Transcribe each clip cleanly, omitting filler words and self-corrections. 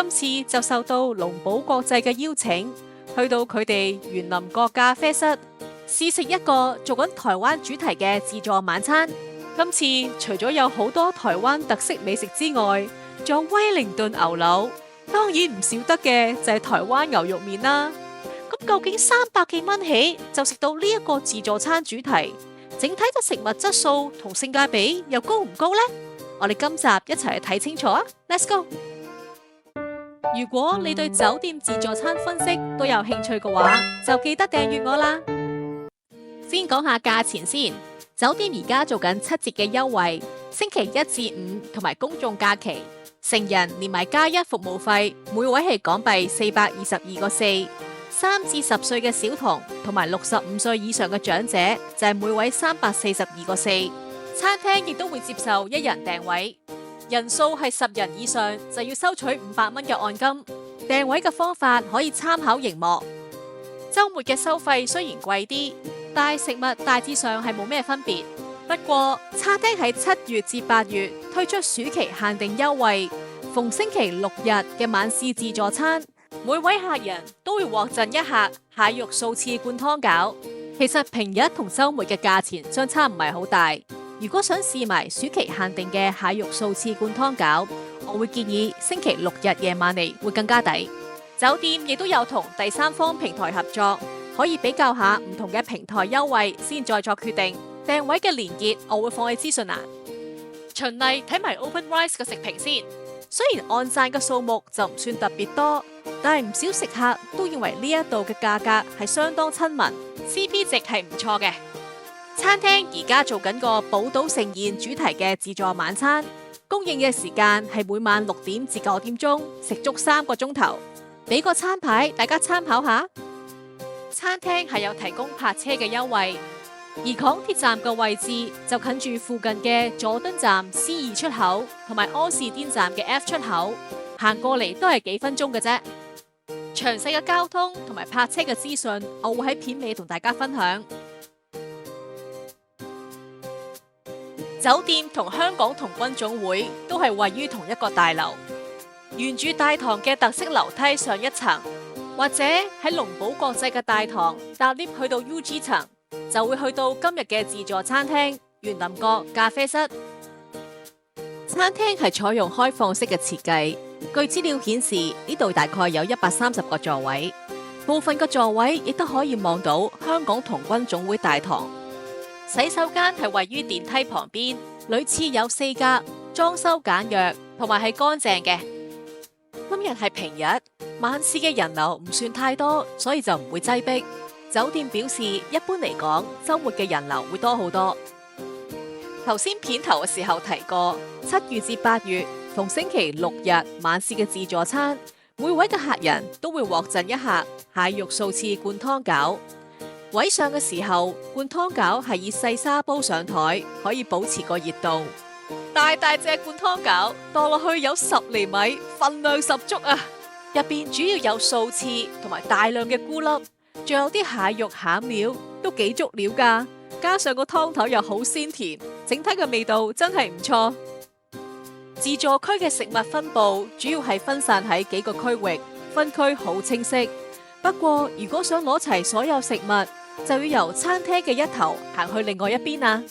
今次就受到龍寶國際嘅邀請，去到佢哋園林角咖啡室試食一個做緊台灣主題嘅自助晚餐。今次除咗有好多台灣特色美食之外，仲有威靈頓牛柳，當然唔少得嘅就係台灣牛肉麵啦。咁究竟300幾蚊起就食到呢一個自助餐主題，整體嘅食物質素同性價比又高唔高呢？我哋今集一齊去睇清楚啊 ！Let's go！ 如果你對酒店自助餐分析都有興趣嘅話，就記得訂閱我啦。先講下價錢先，酒店而家做緊7折嘅優惠，星期1至5同埋公眾假期，成人連埋加1服務費，每位係港幣422個4。3至10歲嘅小童同埋65歲以上嘅長者就係每位342個4。餐廳亦都會接受1人訂位，人數係10人以上就要收取500蚊嘅按金。訂位嘅方法可以參考熒幕。週末嘅收費雖然貴啲，但係食物大致上係冇咩分別。不過餐廳喺7月至8月推出暑期限定優惠，逢星期6日嘅晚市自助餐，每位客人都會獲贈一盒蟹肉素翅灌湯餃。其實平日同週末嘅價錢相差唔係好大。如果想試埋暑期限定嘅蟹肉素翅灌湯餃，我會建議星期6日夜晚嚟會更加抵。酒店亦都有同第三方平台合作，可以比較下唔同嘅平台優惠先再作決定。訂位嘅連結我會放喺資訊欄。循例睇埋 OpenRice 嘅食評先。雖然按讚嘅數目就唔算特別多，但係唔少食客都認為呢一度嘅價格係相當親民 ，CP 值係唔錯嘅。餐廳而家做緊個寶島盛宴主題嘅自助晚餐，供應嘅時間係每晚6點至9點鐘，食足3個鐘頭。俾個餐牌大家參考下。餐廳係有提供泊車嘅優惠，而港鐵站嘅位置就近住附近嘅佐敦站 C2 出口同埋柯士甸站嘅 F 出口，行過嚟都係幾分鐘嘅啫。詳細嘅交通同埋泊車嘅資訊，我會喺片尾同大家分享。酒店同香港童軍總會都係位於同一個大樓，沿住大堂嘅特色樓梯上1層，或者喺龍寶國際嘅大堂搭 lift 去到 UG 層，就會去到今日嘅自助餐廳園林角咖啡室。餐廳係採用開放式嘅設計，據資料顯示呢度大概有130個座位，部分個座位亦都可以望到香港童軍總會大堂。洗手間係位於電梯旁邊，女廁有4格，裝修簡約同埋係乾淨嘅。今日係平日，晚市嘅人流唔算太多，所以就唔會擠迫。酒店表示，一般嚟講，週末嘅人流會多好多。頭先片頭嘅時候提過，7月至8月逢星期6日晚市嘅自助餐，每位嘅客人都會獲贈一盒蟹肉素翅灌湯餃。位上嘅時候，灌湯餃係以細沙煲上台，可以保持個熱度。大隻灌湯餃墮落去有10厘米，份量十足啊！入邊主要有素翅同埋大量嘅菇粒，仲有啲蟹肉餡料，都幾足料噶。加上個湯頭又好鮮甜，整體嘅味道真係唔錯。自助區嘅食物分佈主要係分散喺幾個區域，分區好清晰。不過如果想攞齊所有食物，就要由餐廳嘅一頭行去另外一邊啊。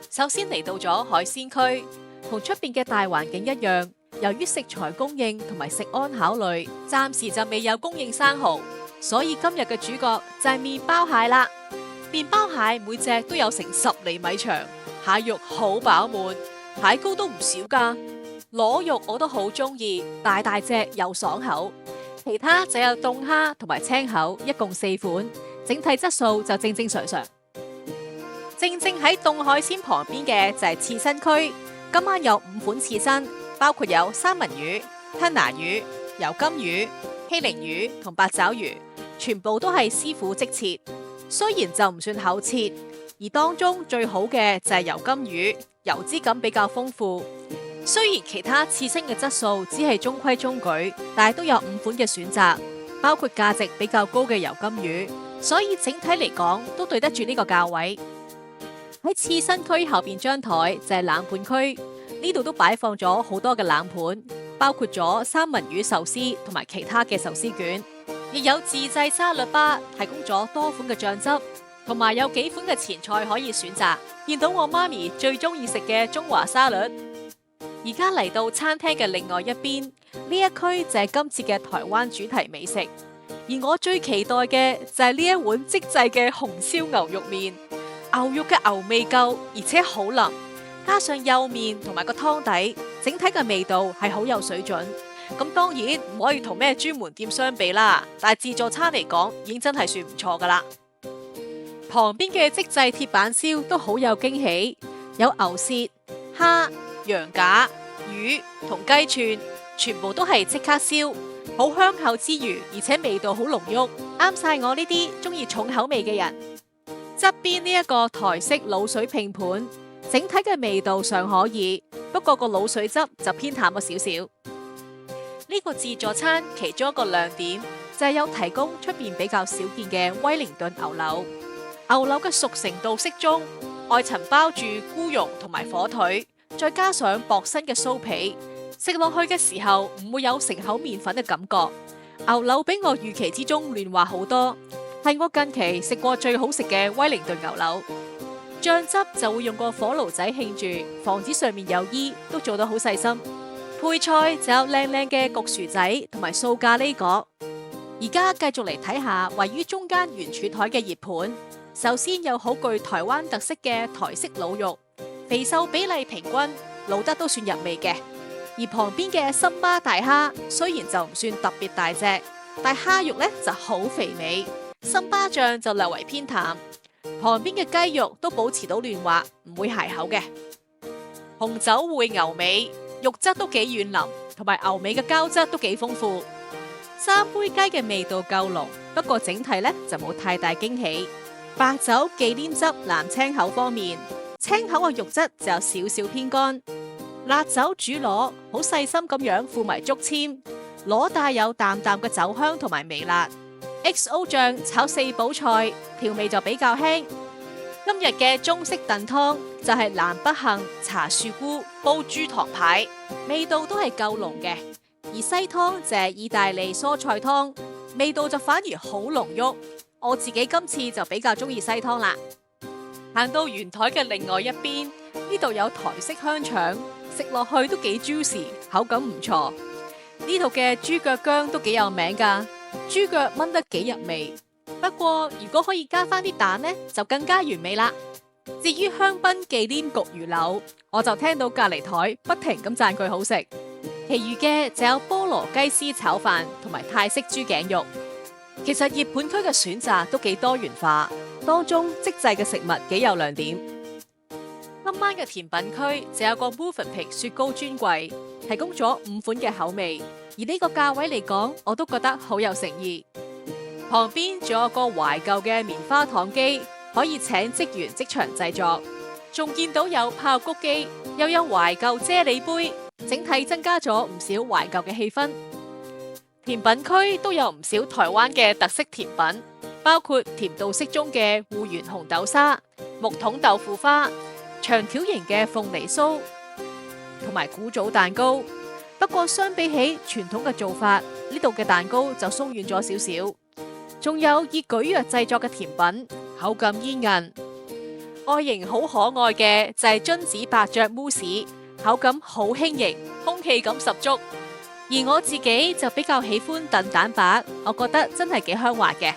首先嚟到咗海鮮區，同出邊嘅大環境一樣，由於食材供應同埋食安考慮，暫時就未有供應生蠔，所以今日嘅主角就係麵包蟹啦。麵包蟹每隻都有成10厘米長，蟹肉好飽滿，蟹膏都唔少噶。螺肉我都好中意，大隻又爽口。其他就有凍蝦同埋青口，一共4款，整體質素就正正常常。正喺凍海鮮旁邊嘅就係刺身區，今晚有5款刺身，包括有三文魚、吞拿魚、油甘魚、希靈魚同八爪魚，全部都係師傅即切。雖然就唔算厚切，而當中最好嘅就係油甘魚，油脂感比較豐富。雖然其他刺身嘅質素只係中規中矩，但係都有5款嘅選擇，包括價值比較高嘅油甘魚，所以整體嚟講都對得住呢個價位。喺刺身區後邊張台就係冷盤區，呢度都擺放咗好多嘅冷盤，包括咗三文魚壽司同埋其他嘅壽司卷，亦有自製沙律吧，提供咗多款嘅醬汁，同埋有幾款嘅前菜可以選擇。見到我媽咪最中意食嘅中華沙律。而家嚟到餐廳嘅另外一邊，呢一區就係今次嘅台灣主題美食。而我最期待嘅就係呢一碗即製嘅紅燒牛肉麵，牛肉嘅牛味夠，而且好腍，加上幼麵同埋個湯底，整體嘅味道係好有水準。咁當然唔可以同咩專門店相比啦，但係自助餐嚟講，已經真係算唔錯噶啦。旁邊嘅即製鐵板燒都好有驚喜，有牛舌、蝦、羊架、魚同雞串，全部都係即刻燒，好香口之餘，而且味道好濃郁，啱晒我呢啲中意重口味嘅人。側邊呢一個台式滷水拼盤，整體嘅味道尚可以，不過個滷水汁就偏淡咗少少。呢個自助餐其中一個亮點就係有提供出邊比較少見嘅威靈頓牛柳。牛柳嘅熟成度適中，外層包住菇蓉同埋火腿，再加上薄身嘅酥皮，食落去嘅時候唔會有成口麵粉嘅感覺。牛柳比我預期之中嫩滑好多，係我近期食過最好食嘅威靈頓牛柳。醬汁就會用個火爐仔興住，防止上面有衣，都做得好細心。配菜就有靚靚嘅焗薯仔同埋素咖喱果。而家繼續嚟睇下位於中間圓柱台嘅熱盤。首先有好具台灣特色嘅台式滷肉，肥瘦比例平均，滷得都算入味嘅。而旁邊嘅參巴大蝦雖然就唔算特別大隻，但蝦肉呢就好肥美，參巴醬就略為偏淡。旁邊嘅雞肉都保持到嫩滑，唔會鞋口嘅。紅酒燴牛尾，肉質都幾軟腍，同埋牛尾嘅膠質都幾豐富。三杯雞嘅味道夠濃，不過整體呢就冇太大驚喜。白酒忌廉汁藍青口方面，青口嘅肉質就有少少偏乾。辣酒煮螺好細心咁樣附埋竹籤，螺帶有淡淡嘅酒香同埋微辣。XO 醬炒四寶菜，調味就比較輕。今日嘅中式燉湯就係南北杏茶樹菇煲豬糖排，味道都係夠濃嘅。而西湯就係意大利蔬菜湯，味道就反而好濃郁。我自己今次就比較中意西湯啦。行到圓台嘅另外一邊，呢度有台式香腸，食落去都幾 juicy， 口感唔錯。呢度嘅豬腳薑都幾有名噶，豬腳炆得幾入味。不過如果可以加翻啲蛋呢，就更加完美啦。至於香檳忌廉焗魚柳，我就聽到隔籬台不停咁讚佢好食。其餘嘅就有菠蘿雞絲炒飯同埋泰式豬頸肉。其實熱盤區嘅選擇都幾多元化，當中即製嘅食物幾有亮點。今晚嘅甜品區就有個 Mövenpick 雪糕專櫃，提供咗5款嘅口味，而呢個價位嚟講，我都覺得好有誠意。旁邊仲有個懷舊嘅棉花糖機，可以請職員即場製作。仲見到有爆谷機，又有懷舊啫喱杯，整體增加咗唔少懷舊嘅氣氛。甜品區都有唔少台灣嘅特色甜品，包括甜度適中嘅芋圓紅豆沙、木桶豆腐花、長條形嘅鳳梨酥同埋古早蛋糕。不過相比起傳統嘅做法，呢度嘅蛋糕就鬆軟咗少少。仲有以蒟蒻製作嘅甜品，口感煙韌，外形好可愛嘅就係榛子伯爵慕斯，口感好輕盈，空氣感十足。而我自己就比較喜歡燉蛋白，我覺得真係幾香滑嘅。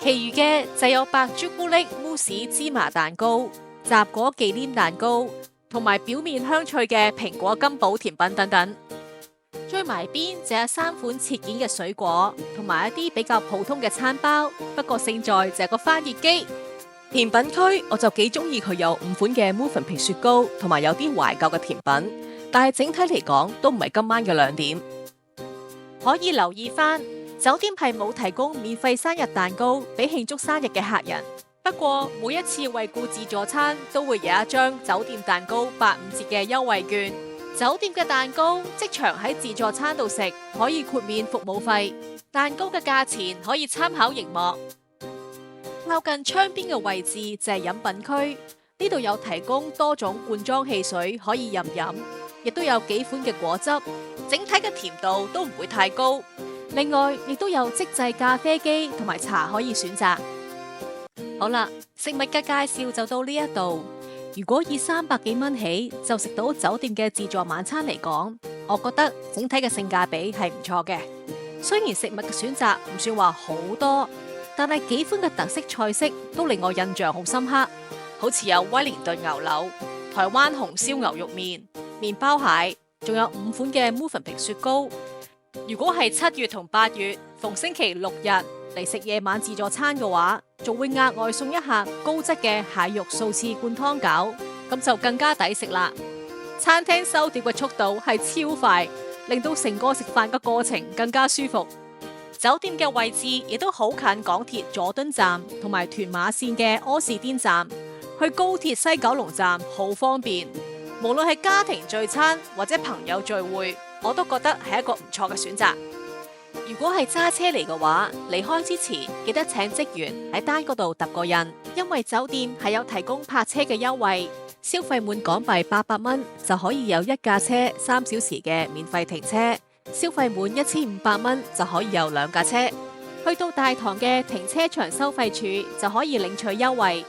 其餘嘅就有白朱古力慕斯芝麻蛋糕、雜果忌廉蛋糕，同埋表面香脆嘅蘋果金寶甜品等等。最埋邊就有3款切件嘅水果，同埋一啲比較普通嘅餐包。不過勝在就係個翻熱機。甜品區我就幾中意佢有5款嘅 Mövenpick 雪糕，同埋有啲懷舊嘅甜品。但係整體嚟講都唔係今晚嘅亮點。可以留意翻，酒店係冇提供免費生日蛋糕俾慶祝生日嘅客人。不過每一次惠顧自助餐都會有一張酒店蛋糕85折嘅優惠券。酒店嘅蛋糕即場喺自助餐度食，可以豁免服務費。蛋糕嘅價錢可以參考熒幕。靠近窗邊嘅位置就係飲品區，呢度有提供多種罐裝汽水可以任飲。亦都有幾款嘅果汁，整體嘅甜度都唔會太高。另外，亦都有即製咖啡機同埋茶可以選擇。好啦，食物嘅介紹就到呢一度。如果以300幾蚊起就食到酒店嘅自助晚餐嚟講，我覺得整體嘅性價比係唔錯嘅。雖然食物嘅選擇唔算話好多，但係幾款嘅特色菜式都令我印象好深刻，好似有威靈頓牛柳、台灣紅燒牛肉麵、麵包蟹，仲有5款嘅 Mövenpick 雪糕。如果係7月同8月逢星期6日嚟食夜晚自助餐嘅話，仲會額外送一下高質嘅蟹肉素翅灌湯餃，咁就更加抵食啦。餐廳收碟嘅速度係超快，令到成個食飯嘅過程更加舒服。酒店嘅位置亦都好近港鐵佐敦站同埋屯馬線嘅柯士甸站，去高鐵西九龍站好方便。無論係家庭聚餐或者朋友聚會，我都覺得係一個唔錯嘅選擇。如果係揸車嚟嘅話，離開之前記得請職員喺單嗰度揼個印，因為酒店係有提供泊車嘅優惠，消費滿港幣800蚊就可以有1架車3小時嘅免費停車，消費滿1500蚊就可以有2架車。去到大堂嘅停車場收費處就可以領取優惠，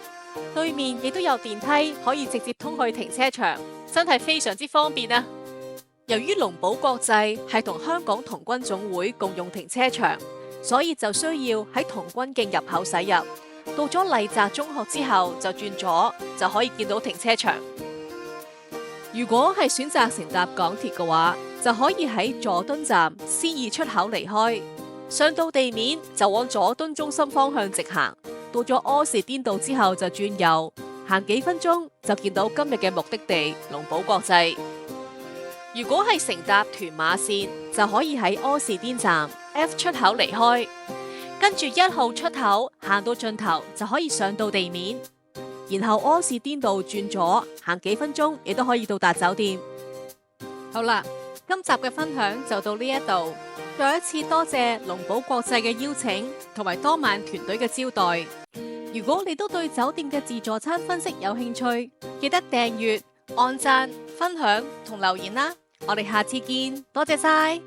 對面亦都有電梯可以直接通去停車場，真係非常之方便啊！由於龍堡國際係同香港童軍總會共用停車場，所以就需要喺童軍徑入口駛入。到咗麗澤中學之後就轉左，就可以見到停車場。如果係選擇乘搭港鐵嘅話，就可以喺佐敦站 C2 出口離開，上到地面就往佐敦中心方向直行。到咗柯士甸道之後就轉右，行幾分鐘就見到今日嘅目的地龍堡國際。如果係乘搭屯馬線，就可以喺柯士甸站 F 出口離開，跟住1號出口行到盡頭就可以上到地面，然後柯士甸道轉左，行幾分鐘亦都可以到達酒店。好啦，今集嘅分享就到呢一度，再一次多謝龍堡國際嘅邀請同埋當晚團隊嘅招待。如果你都對酒店嘅自助餐分析有興趣，記得訂閱、按讚、分享同留言啦！我哋下次見，多謝晒。